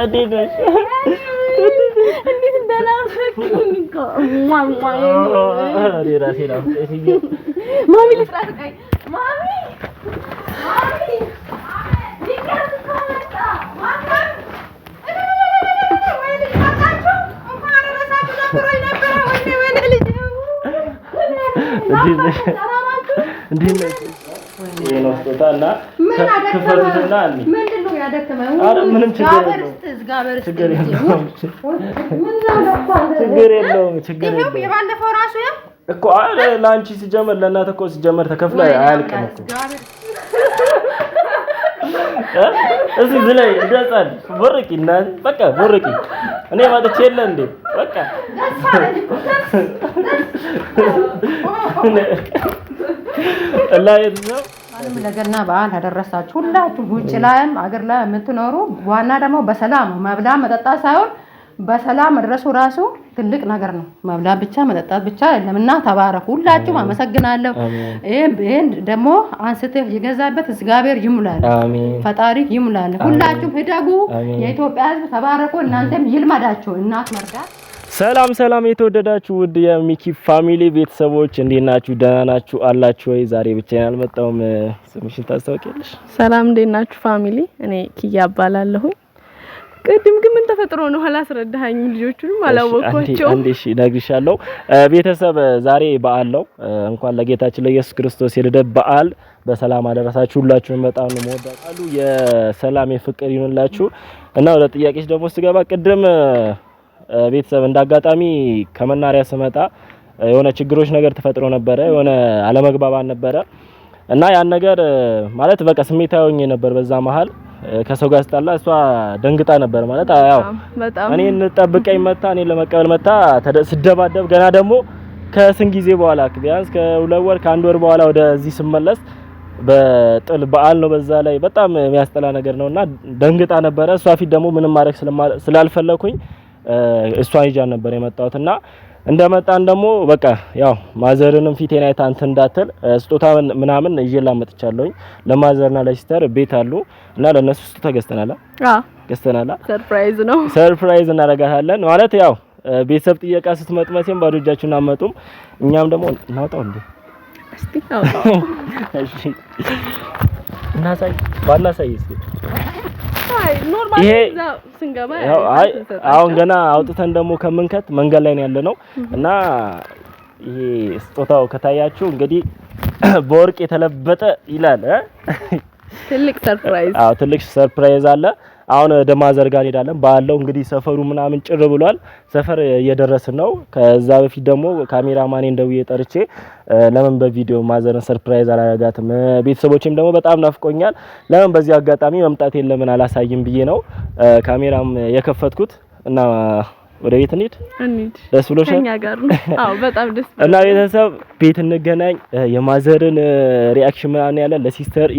አዴነሽ እንዴት እንደናፈቅኩኝ እኮ አሬ ራሴ ነው ማሚ ልትራቀኝ ማሚ ዲካስ ኮመጣ ማማ ወይ ልታቃችሁ እንኳን ረሳችሁ ነበር ወይ ልጅ እንዴት ነው ስጦታና ክፈቱትና አኒ ምንድነው ያደከመው? አረ ምንም ችግር የለውም ችግር የለውም የባለፈው ራሱ ያ እኮ አረ ላንቺ ሲጀመር ለእናት እኮ ሲጀመር ተከፍሎ አያልቅም እኮ እዚህ ዝላይ እንደጻል ወርቂና በቃ ወርቂ እኔ ማጥቼ የለ እንዴ በቃ ላይ ነው ለገና በዓል አደረሳችሁ ሁላችሁ ውጭ ላይም አገር ላይ የምትኖሩ ዋና ደግሞ በሰላም መብላ መጠጣት ሳይሆን በሰላም መድረሱ ራሱ ትልቅ ነገር ነው። መብላ ብቻ መጠጣት ብቻ አይደለምና ተባረኩ ሁላችሁም አመሰግናለሁ። ይሄን ደግሞ አንስተህ የገዛበት እግዚአብሔር ይሙላል ፈጣሪ ይሙላል። ሁላችሁም ሄደጉ የኢትዮጵያ ሕዝብ ተባረኩ። እናንተም ይልመዳችሁ እናት መርዳት። ሰላም የተወደዳችሁ ውድ የሚኪ ፋሚሊ ቤተሰቦች እንዴት ናችሁ? ደህና ናችሁ አላችሁ ወይ? ዛሬ ብቻዬን አልመጣሁም። ስምሽን ታስታውቂያለሽ? ሰላም እንዴት ናችሁ ፋሚሊ? እኔ ኪያ እባላለሁ። ቅድም ግን ምን ተፈጥሮ ነው አላስረዳኸኝም? ልጆቹንም አላወቅኳቸው። እሺ እነግርሻለሁ። ቤተሰብ ዛሬ በዓል ነው። እንኳን ለጌታችን ለኢየሱስ ክርስቶስ የልደት በዓል በሰላም አደረሳችሁ። ሁላችሁም በጣም ነው የምወዳችሁ። የሰላም የፍቅር ይሁንላችሁ እና ወደ ጥያቄሽ ደግሞ ስገባ ቅድም ቤተሰብ እንዳጋጣሚ ከመናሪያ ስመጣ የሆነ ችግሮች ነገር ተፈጥሮ ነበረ። የሆነ አለመግባባን ነበረ እና ያን ነገር ማለት በቃ ስሜታዊ ሆኜ ነበር። በዛ መሃል ከሰው ጋር ስጣላ እሷ ደንግጣ ነበር ማለት ያው እኔን ጠብቀኝ መታ እኔን ለመቀበል መታ ስደባደብ ገና ደግሞ ከስንት ጊዜ በኋላ ቢያንስ ከሁለት ወር ከአንድ ወር በኋላ ወደዚህ ስመለስ በጥል በዓል ነው። በዛ ላይ በጣም የሚያስጠላ ነገር ነውና ደንግጣ ነበረ። እሷ ፊት ደግሞ ምንም ማድረግ ስላልፈለኩኝ እሷን ይጃን ነበር የመጣሁትና እንደመጣን ደግሞ በቃ ያው ማዘርንም ፊቴን አይታ አንተ እንዳትል ስጦታ ምናምን ይዤላ መጥቻለሁኝ። ለማዘርና ለሲስተር ቤት አሉ እና ለነሱ ስጦታ ገዝተናል። ገዝተናል። ሰርፕራይዝ እናደርጋታለን ማለት ያው ቤተሰብ ጥየቃ ስትመጡ መቼም ባዶ እጃችሁን አትመጡም። እኛም ደግሞ እናውጣው እንዴ እስቲ እናውጣው። እሺ እናሳይ ባናሳይ እስቲ ኖርማሊ ስንገባ አሁን ገና አውጥተን ደግሞ ከምንከት መንገድ ላይ ነው ያለነው እና ይሄ ስጦታው ከታያችሁ እንግዲህ በወርቅ የተለበጠ ይላል። ትልቅ ሰርፕራይዝ ትልቅ ሰርፕራይዝ አለ። አሁን ደማዘር ጋር እንሄዳለን። ባለው እንግዲህ ሰፈሩ ምናምን ጭር ብሏል። ሰፈር እየደረስን ነው። ከዛ በፊት ደግሞ ካሜራማኔን ደውዬ ጠርቼ ለምን በቪዲዮ ማዘርን ሰርፕራይዝ አላረጋትም፣ ቤተሰቦቼም ደግሞ በጣም ናፍቆኛል፣ ለምን በዚህ አጋጣሚ መምጣት የለምን አላሳይም ብዬ ነው ካሜራም የከፈትኩት እና ወደ ቤት እንሂድ። ደስ ብሎሻል? ከኛ ጋር ነው። አዎ በጣም ደስ ብሎኛል። እና ቤተሰብ ቤት እንገናኝ። የማዘርን ሪአክሽን ምናምን ያለ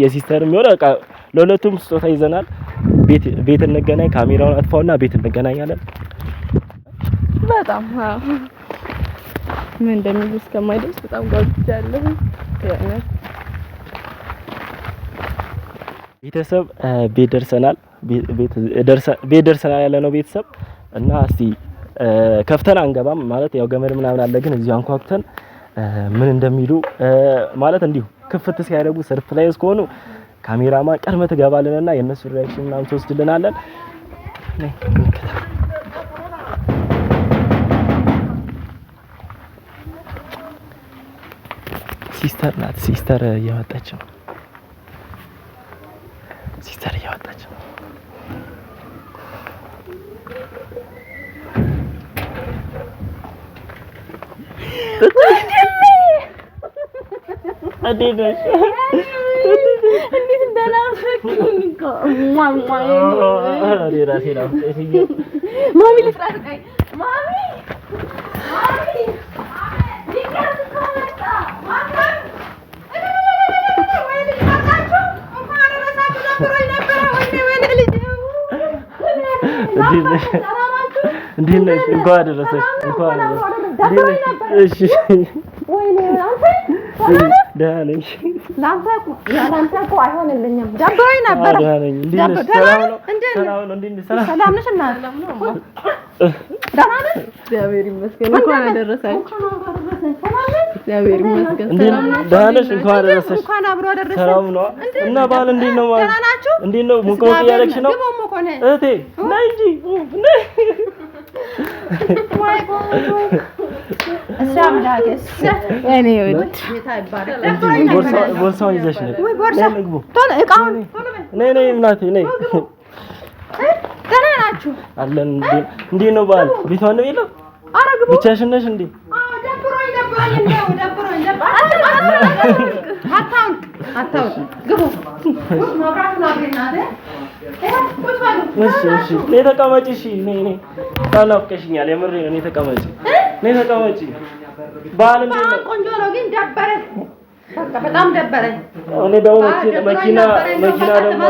የሲስተርም ይወራ በቃ ለሁለቱም ስጦታ ይዘናል። ቤት እንገናኝ። ካሜራውን አጥፋውና ቤት እንገናኛለን። በጣም ምን እንደሚሉ እስከማይደርስ በጣም ጓጉቻለሁ። ቤተሰብ ቤት ደርሰናል ያለ ነው ቤተሰብ እና እስቲ ከፍተን አንገባም ማለት ያው ገመድ ምናምን አለ፣ ግን እዚሁ አንኳኩተን ምን እንደሚሉ ማለት እንዲሁ ክፍት ሲያደርጉ ሰርፕራይዝ ከሆኑ ካሜራማን ቀድመህ ትገባለንና የነሱ ሪአክሽን ምናምን ትወስድልናለን። ሲስተር ናት። ሲስተር እየወጣች ነው። አዴነሽ እንዴት እንደናፈቅኩኝ እኮ አሬ ራሴ ነው ማሚ ልትራቀኝ ማሚ ዲካስ ኮመጣ ማማ ወይ ልታቃችሁ እንኳን ረሳችሁ ነበር ወይ ልጅ እንዴት ነሽ? እንኳን አደረሰሽ። እሺ ወይኔ አንተ ደህና ነሽ? ላንተ እኮ አይሆንልኝም። ደብሮኝ ነበር። ሰላም ነሽ እናት? ደህና ነሽ? እግዚአብሔር ይመስገን። እንኳን አደረሳችሁ። እግዚአብሔር ይመስገን። ደህና ነሽ? እንኳን አደረሰሽ። እንኳን አብሮ አደረሰሽ። ሰላም ነው እና በዓል እንዴት ነው ማለት? ደህና ናችሁ? እንዴት ነው? ሙቅ እያደረግሽ ነው? እህቴ ነይ እንጂ ነይ። እኔ ወድ ቦርሳውን ይዘሽ ነይ። ነይ እናቴ ነይ። ደህና ናችሁ? አለን። እንዴት ነው በዓል? ቤቷን ነው የለም? ብቻሽን ነሽ እንዴ? ነይ ተቀመጪ። እሺ ነይ ናፍቀሽኛል። የምሬ ነው። ነይ ተቀመጪ። በዓል እንዴት ነው? ቆንጆ ነው ግን ደበረኝ። በጣም ደበረኝ። እኔ ደግሞ መኪና ደግሞ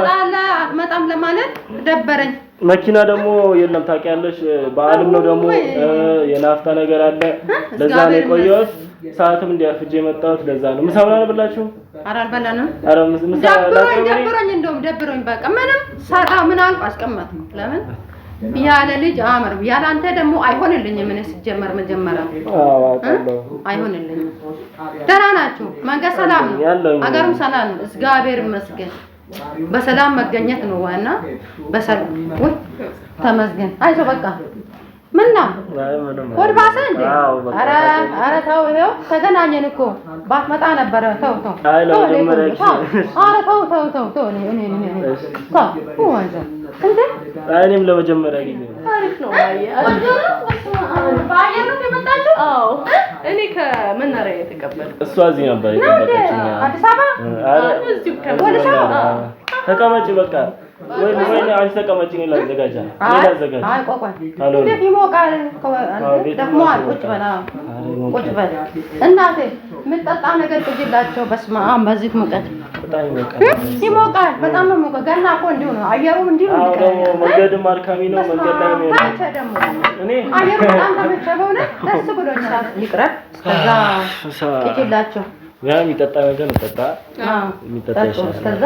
አትመጣም ለማለት ደበረኝ። መኪና ደግሞ የለም ታውቂያለሽ። በዓልም ነው ደግሞ የናፍታ ነገር አለ። ለዛ ነው የቆየሁት። ሰዓትም እንዲያርፍጄ የመጣሁት ለዛ ነው። ምሳ ምናምን ብላችሁ? ኧረ አልበላንም። ኧረ ምሳ ደብሮኝ እንደውም ደብሮኝ በቃ ምንም ሰራ ምን አልኩ አስቀመጥኩ። ለምን ያለ ልጅ አመር ያለ አንተ ደግሞ አይሆንልኝም። ምን ሲጀመር መጀመሪያ አይሆንልኝም። ደህና ናችሁ? መንገድ ሰላም ነው? አገሩም ሰላም ነው? እግዚአብሔር ይመስገን። በሰላም መገኘት ነው ዋና። በሰላም ወይ ተመስገን። አይዞህ በቃ ምን ነው ወድ ባሰ እንዴ? ኧረ ተው፣ ይኸው ተገናኘን እኮ ባትመጣ ነበረ። ተው እኔም ለመጀመሪያ ጊዜ አሪፍ ነው። እኔ ከመናሪያ የተቀበልኩት እሷ እዚህ ነበር የጠበቀችኝ። አዲስ አበባ ተቀመጪ በቃ ወይ አንቺ ተቀመጪ። እኔ ላዘጋጃ አይ ቆይ እንዴት ይሞቃል? ደክሞሃል። ቁጭ በል እናቴ። የምጠጣ ነገር ቅጅላቸው። በስመ አብ በዚህ ሙቀት ይሞቃል። በጣም ነው ሙቀት። ገና እኮ እንዲሁ ነው አየሩም እንዲሁ ነው። መንገድም አድካሚ ነው። መንገድ ላይ ነው እኔ አየሩ በጣም ተመቸ። በእውነት ደስ ብሎኛል። ይቅረብ እስከዛ ቅጅላቸው። ያ የሚጠጣ ነገር እንጠጣ። የሚጠጣ ይሻላል። እስከዛ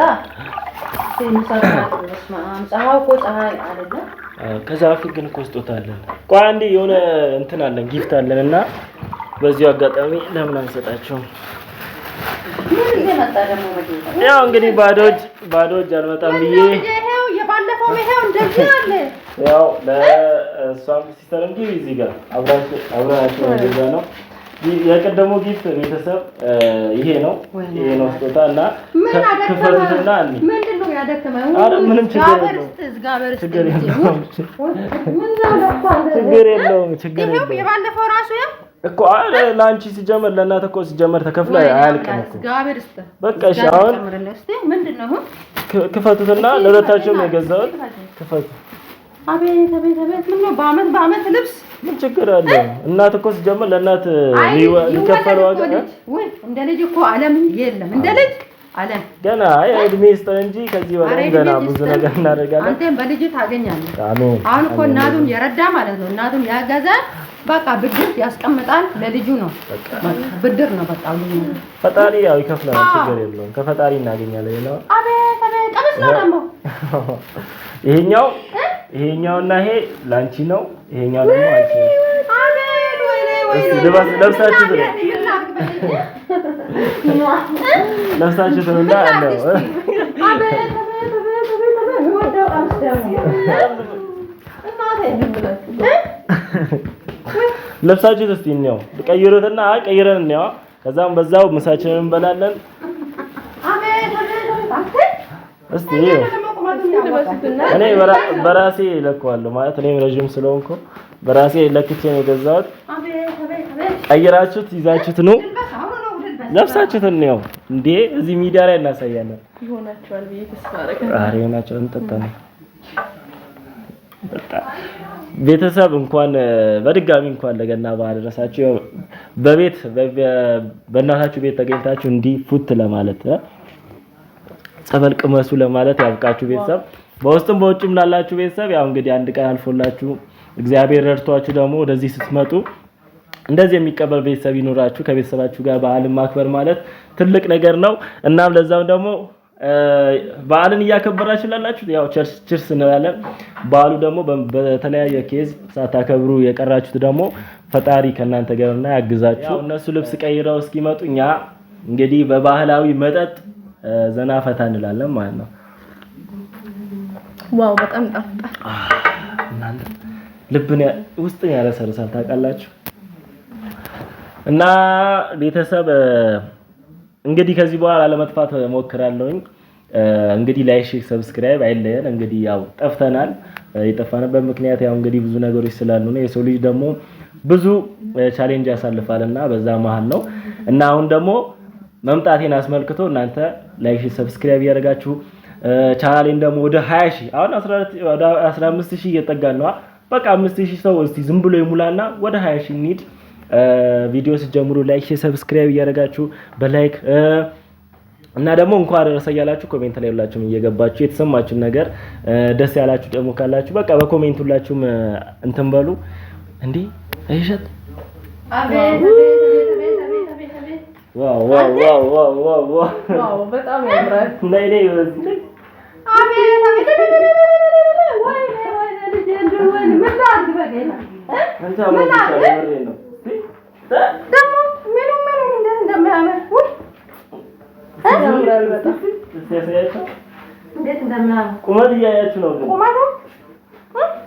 ከዛ በፊት ግን እኮ ስጦታ አለን። ቆይ አንዴ የሆነ እንትን አለን፣ ጊፍት አለን እና በዚሁ አጋጣሚ ለምን አንሰጣቸውም? ያው እንግዲህ ባዶ እጅ አልመጣም ብዬ የባለፈው ይሄው እንደዚህ አለ። ያው ለሷም ሲስተርም ጊዜ እዚህ ጋር አብራችሁ እንደዛ ነው። የቀደሙ ጊፍት ቤተሰብ ይሄ ነው ስጦታና ክፈቱና አኒ ምንድነው ያደከመው? አረ ምንም ችግር የለውም። የባለፈው ራሱ ያ እኮ አረ ላንቺ ሲጀመር ለእናት እኮ ሲጀመር ተከፍሎ አያልቅም እኮ። በቃ እሺ አሁን ምንድነው ክፈቱትና ለሁለታችሁም የገዛሁት ክፈቱ። አቤት ምነው በአመት ልብስ ምን ችግር አለ? እናት እኮ ሲጀመር ለእናት የሚከፈለው ዋጋ ወይ እንደ ልጅ እኮ ዓለም የለም። እንደ ልጅ ዓለም ገና እድሜ ይስጠን እንጂ ከዚህ በላይ ገና ብዙ ነገር እናደርጋለን። አንተም በልጅ ታገኛለህ። አሜን። አሁን እኮ እናቱን የረዳ ማለት ነው። እናቱን ያገዘ በቃ ብድር ያስቀምጣል። ለልጁ ነው ብድር ነው በቃ። ፈጣሪ ያው ይከፍላል። ችግር የለውም። ከፈጣሪ እናገኛለን ይላል። አቤት ቀምስ ነው ደግሞ ይሄኛውና ይሄ ላንቺ ነው። ይሄኛው ደግሞ አንቺ ነው። አሜን። እስቲ ለብሳችሁ እና አለው አቤት ወደው አምስተው ለብሳችሁ እስቲ ነው ቀይሩትና ቀይረን ነው። ከዛም በዛው ምሳችንን እንበላለን። አቤት እስቲ እኔ በራሴ ለኳለሁ ማለት እኔ ረጅም ስለሆንኩ በራሴ ለክቼ ነው የገዛሁት። ቀይራችሁት ይዛችሁት ነው ለብሳችሁት ነው እንዴ? እዚህ ሚዲያ ላይ እናሳያለን። ይሆናችኋል ብዬ ተስፋ አደርጋለሁ። አሬ ይሆናችኋል። እንጠጣለን። ቤተሰብ እንኳን በድጋሚ እንኳን ለገና በዓል ደረሳችሁ። በእናታችሁ ቤት ተገኝታችሁ እንዲህ ፉት ለማለት ጸበል ቅመሱ ለማለት ያብቃችሁ። ቤተሰብ በውስጥም በውጭም ላላችሁ ቤተሰብ ያው እንግዲህ አንድ ቀን አልፎላችሁ እግዚአብሔር ረድቷችሁ ደግሞ ወደዚህ ስትመጡ እንደዚህ የሚቀበል ቤተሰብ ይኖራችሁ። ከቤተሰባችሁ ጋር በዓልን ማክበር ማለት ትልቅ ነገር ነው። እናም ለዛም ደግሞ በዓልን እያከበራችሁ ላላችሁ ያው ቸርስ እንላለን። በዓሉ ደግሞ በተለያየ ኬዝ ሳታከብሩ የቀራችሁት ደግሞ ፈጣሪ ከናንተ ጋርና ያግዛችሁ። እነሱ ልብስ ቀይረው እስኪመጡ እኛ እንግዲህ በባህላዊ መጠጥ ዘና ፈታ እንላለን ማለት ነው። ዋው በጣም ጣፍጣ እናንተ ልብን ውስጥን ያረሰርሳል ታውቃላችሁ። እና ቤተሰብ እንግዲህ ከዚህ በኋላ ለመጥፋት ሞክራለሁኝ። እንግዲህ ላይክ፣ ሰብስክራይብ አይለየን። እንግዲህ ያው ጠፍተናል። የጠፋንበት ምክንያት ያው እንግዲህ ብዙ ነገሮች ስላሉ ነው። የሰው ልጅ ደግሞ ብዙ ቻሌንጅ ያሳልፋልና በዛ መሃል ነው እና አሁን ደግሞ መምጣቴን አስመልክቶ እናንተ ላይክ፣ ሰብስክራይብ ያደርጋችሁ ቻናሌን ደግሞ ወደ 20000 አሁን 15000 እየጠጋን ነው። በቃ 5000 ሰው እስቲ ዝም ብሎ ይሙላና ወደ 20000 እንሂድ። ቪዲዮ ሲጀምሩ ላይክ፣ ሰብስክራይብ ያደርጋችሁ በላይክ እና ደግሞ እንኳን አደረሰ ያላችሁ ኮሜንት ላይ ሁላችሁም እየገባችሁ የተሰማችሁን ነገር ደስ ያላችሁ ደግሞ ካላችሁ በቃ በኮሜንት ሁላችሁም እንትን በሉ እንዴ አይሸት አቤት ዋው ዋው ዋው ዋው ዋው ዋው በጣም ያምራል። ነይ ነይ ወዚህ አቤት አቤት ወይ ልጅ እንደው ምን ላድርግ በጌታ አንተ ማለት ነው ደግሞ ምን እንደሚያምር ያምራል በጣም ሲያሳያችሁ እንዴት እንደሚያምር ቁመት እያያችሁ ነው። ቁመቱ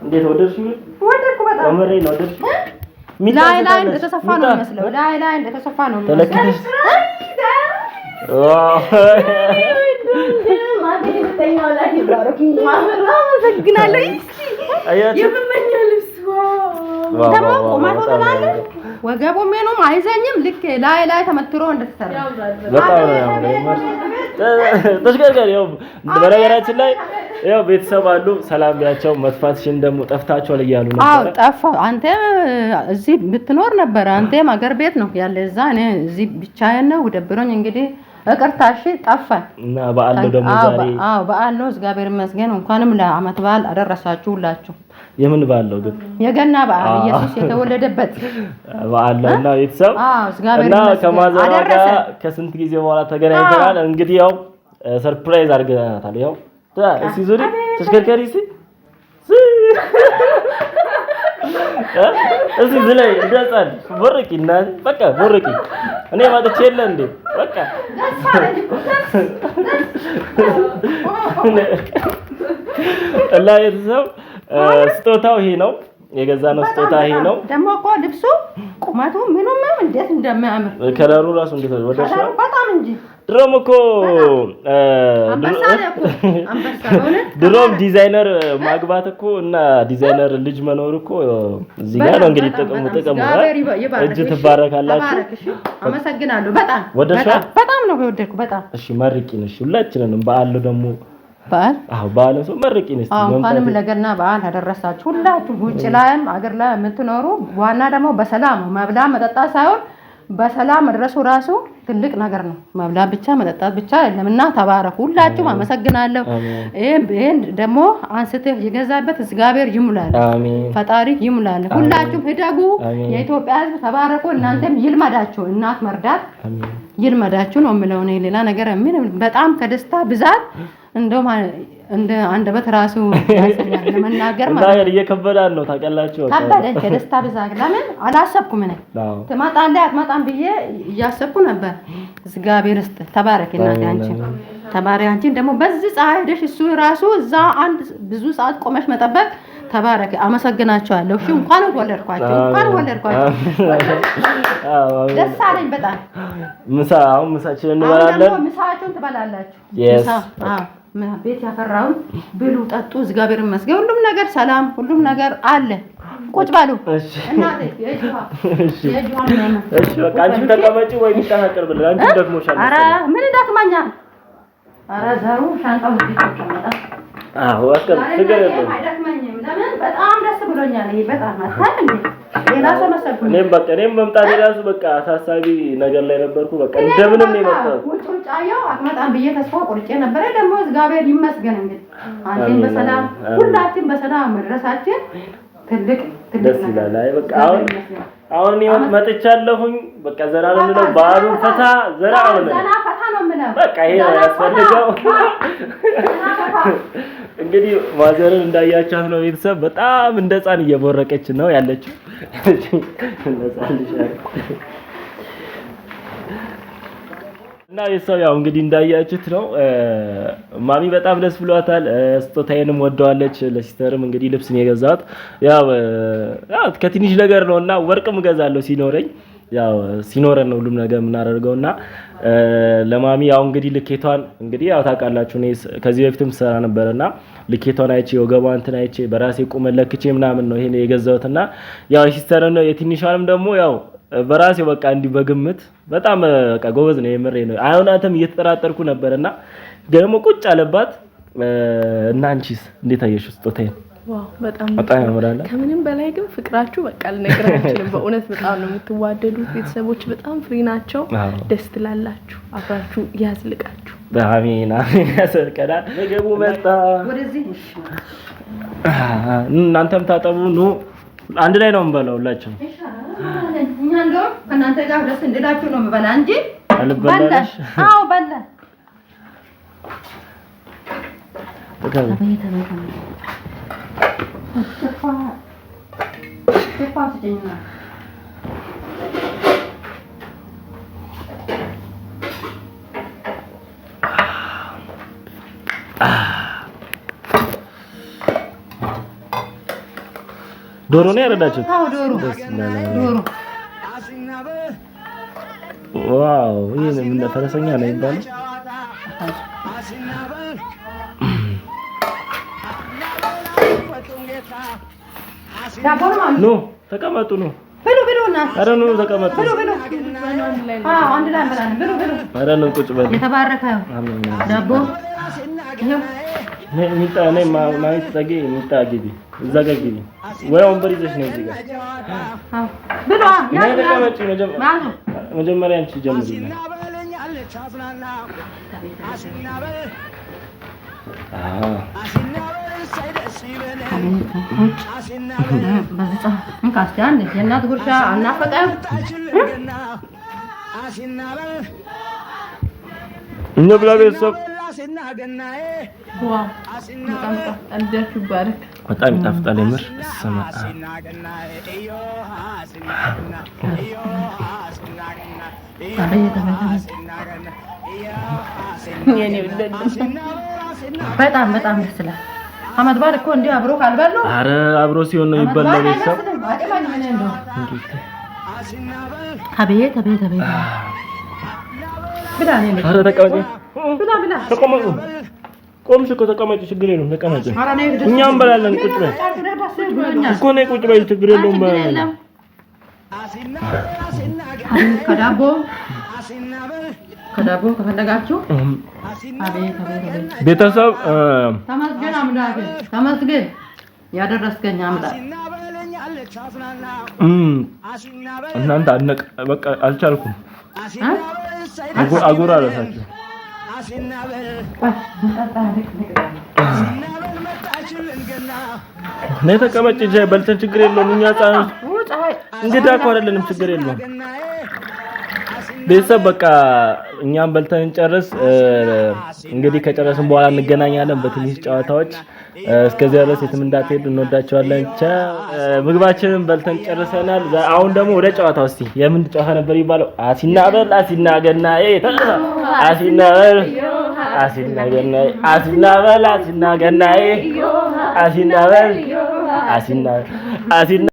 እንዴት ወደድሽው? ወደድኩ በጣም አመሬ ነው ወደድሽው? ላይ እንደተሰፋ ነው የሚመስለው። ላይ እንደተሰፋ ነው ተለክተሽ ወገቡ ምኑም አይዘኝም። ልክ ላይ ተመትሮ እንደተሰራ በጣም ተሽከርካሪ ያው በነገራችን ላይ ያው ቤተሰብ አሉ። ሰላም ቢያቸው መጥፋትሽን ደግሞ ጠፍታችኋል እያሉ ነበር። አዎ ጠፋ። አንተ እዚህ ብትኖር ነበር። አንተም አገር ቤት ነው ያለ እዛ። እኔ እዚህ ብቻዬን ነው ደብሮኝ እንግዲህ እቅርታሽ ጠፋ እና በዓል ነው ደግሞ ዛሬ። አዎ በዓል ነው። እግዚአብሔር ይመስገን። እንኳንም ለዓመት በዓል አደረሳችሁ ሁላችሁ። የምን በዓል ነው ግን? የገና በዓል ኢየሱስ የተወለደበት በዓል ነው እና ቤተሰብ እግዚአብሔር ይመስገን ከማዘሯ ጋር ከስንት ጊዜ በኋላ ተገናኝተናል። እንግዲህ ያው ሰርፕራይዝ አድርገናታል። ያው እሺ ዙሪ ተሽከርካሪ እዚህ ዝላይ እንደጻል ወርቂና በቃ ወርቂ እኔ ማጥቼ የለ እንዴ በቃ እና የትሰው ስጦታው ይሄ ነው የገዛነው ስጦታ ይሄ ነው። ደግሞ እኮ ልብሱ ቁመቱ ምኑም እንዴት እንደሚያምር ከለሩ ራሱ እንዴት ነው ወደሻ በጣም እንጂ ድሮም እኮ ድሮም ዲዛይነር ማግባት እኮ እና ዲዛይነር ልጅ መኖር እኮ እዚህ ጋር ነው እንግዲህ ጥቅሙ እጅ ትባረካላችሁ። አመሰግናለሁ። በጣም ነው የወደድኩ በጣም። እሺ መርቂን። እሺ ሁላችንንም በዓል ደግሞ በዓል በዓል ሰው መርቂን። እስቲ እንኳንም ለገና በዓል አደረሳችሁ ሁላችሁ። ውጭ ላይም አገር ላይ የምትኖሩ ዋና ደግሞ በሰላም መብላ መጠጣት ሳይሆን በሰላም መድረሱ ራሱ ትልቅ ነገር ነው። መብላት ብቻ መጠጣት ብቻ አይደለምና ተባረኩ ሁላችሁም። አመሰግናለሁ። ይሄን ደግሞ አንስተህ የገዛበት እግዚአብሔር ይሙላል። አሜን። ፈጣሪ ይሙላል። ሁላችሁም ሂደጉ። የኢትዮጵያ ሕዝብ ተባረኩ። እናንተም ይልመዳችሁ፣ እናት መርዳት ይልመዳችሁ ነው የምለው እኔ። ሌላ ነገር ምን በጣም ከደስታ ብዛት እንደውም እንደ አንደበት ራሱ ያሰኛል ለመናገር ማለት ነው። እየከበዳን ነው ታውቃላችሁ። ከበደኝ ከደስታ ብዛት። ለምን አላሰብኩም እኔ ትመጣለህ አትመጣም ብዬ እያሰብኩ ነበር። እግዚአብሔር ይስጥ። ተባረክ እናቴ አንቺ ተባረክ። አንቺን ደግሞ በዚህ ፀሐይ ሄደሽ እሱ ራሱ እዛ አንድ ብዙ ሰዓት ቆመሽ መጠበቅ ተባረክ። አመሰግናቸዋለሁ። እሺ እንኳን ወለድኳቸው። ደስ አለኝ በጣም። አሁን ምሳችንን እንበላለን። ምሳችሁን ትበላላችሁ። ቤት ያፈራውን ብሉ ጠጡ። እግዚአብሔር ይመስገን። ሁሉም ነገር ሰላም፣ ሁሉም ነገር አለ። ቁጭ በሉ እናቴ። እሺ በቃ አንቺ ተቀመጪ ወይ ይጣናቀር ብለ አንቺ ደክሞሻል። ኧረ ምን ይደክመኛል? ኧረ ዘሩ ሻንጣው ይተቀመጣ። ችግር የለም አይደክመኝም። ለምን በጣም ደስ ብሎኛል። ይሄ በጣም አታል እንዴ ሌላ ሰው መሰልኩኝ። እኔም መምጣት የራሱ በቃ አሳሳቢ ነገር ላይ ነበርኩ። በቃ እንደምንም ነው የመጣሁት። ውጭ አየሁ አትመጣም ብዬ ተስፋ ቆርጬ ነበር። ደግሞ እግዚአብሔር ይመስገን እንግዲህ አንተን በሰላም ሁላችን በሰላም መድረሳችን ደስ ይላል። አይ በቃ አሁን እኔ መጥቻለሁኝ። በቃ ዘና ነው ባሉ ፈታ ዘና ነው በቃ ይሄ ያስፈልገው። እንግዲህ ማዘርን እንዳያቻት ነው ቤተሰብ በጣም እንደ ህፃን እየቦረቀች ነው ያለችው። እና የሰው ያው እንግዲህ እንዳያችሁት ነው ማሚ በጣም ደስ ብሏታል። ስጦታዬንም ወደዋለች። ለሲስተርም እንግዲህ ልብስ ነው የገዛሁት። ያው ከትንሽ ነገር ነውና ወርቅም እገዛለሁ ሲኖረኝ ያው ሲኖረን ነው ሁሉም ነገር የምናደርገውና ለማሚ ያው እንግዲህ ልኬቷን እንግዲህ ያው ታውቃላችሁ እኔ ከዚህ በፊትም ሰራ ነበርና ልኬቷን አይቼ ወገቧን እንትን አይቼ በራሴ ቁመት ለክቼ ምናምን ነው ይሄን የገዛሁትና ያው ሲስተርን ነው የትንሿንም ደግሞ ያው በራሴው በቃ እንዲህ በግምት በጣም በቃ ጎበዝ ነው የምሬ ነው። አይሆናትም እየተጠራጠርኩ ነበርና ደግሞ ቁጭ አለባት እና አንቺስ እንዴት አየሽው ስጦታዬን? ዋው በጣም ያምራል። ከምንም በላይ ግን ፍቅራችሁ በቃ ልነግራችሁ በእውነት በጣም ነው የምትዋደዱት። ቤተሰቦች በጣም ፍሪ ናቸው። ደስ ትላላችሁ። አብራችሁ ያዝልቃችሁ። አሜን አሜን። ያሰርከዳል ምግቡ መጣ ወደዚህ እናንተም ታጠቡ ኑ አንድ ላይ ነው የምበላው ሁላችንም። እኛ እንደው ከእናንተ ጋር ደስ እንድላችሁ ነው የምበላ እንጂ አልበላሽ። አዎ በላ ዶሮ ነው ያረዳችሁት? አዎ ዶሮ። ዋው ይሄ ምን ፈረሰኛ ነው ይባላል? ኖ ተቀመጡ ነው ብሉና አረ ነው ተቀመጡ ብሉ አዎ አንድ ላይ እንበላለን ብሉ አረ ነው ቁጭ በሉ የተባረከ ዳቦ ሚጣ ነኝ ማይት ታጌ ሚጣ ግቢ እዛ ጋር ግቢ ወይ ወንበር ይዘሽ ነው እዚህ ጋር አዎ ብሉ ያ ተቀመጪ መጀመሪያ አንቺ ጀምሪ እንካስቲያን የእናት ጉርሻ አናፈቀም እንብላ ቤተሰብ። ዋው በጣም ይጣፍጣል የምር ሰማ በጣም ደስ ይላል። አመት በዓል እኮ እንዲህ አብሮ ካልበሉ አረ አብሮ ሲሆን ነው የሚበላው ቤተሰብ። አቤት ብላ ነኝ አረ ተቀመጪ ብላ ተቀመጡ ቆምሽ እኮ ተቀመጪ ችግር የለውም ተቀመጪ እኛም እንበላለን ቁጭ በይ እኮ ነው ቁጭ በይ ችግር የለውም በላለን ከዳቦ ከፈለጋችሁ አቤት ቤተሰብ ተመስገን አምላክ ተመስገን ያደረስከኝ አምላክ እናንተ አነቅ በቃ አልቻልኩም አጎራ አለሳችሁ ነይ ተቀመጪ በልተን ችግር የለውም እኛ ጻን እንግዳ እኮ አይደለንም ችግር የለውም ቤተሰብ በቃ እኛም በልተን እንጨርስ እንግዲህ ከጨረስን በኋላ እንገናኛለን በትንሽ ጨዋታዎች እስከዚያ ድረስ የትም እንዳትሄዱ እንወዳቸዋለን ምግባችንን በልተን ጨርሰናል አሁን ደግሞ ወደ ጨዋታው እስቲ የምን ጨዋታ ነበር ይባለው አሲናበል አሲናገናዬ አሲናበል አሲናገናዬ አሲናበል አሲናገናዬ አሲናበል አሲና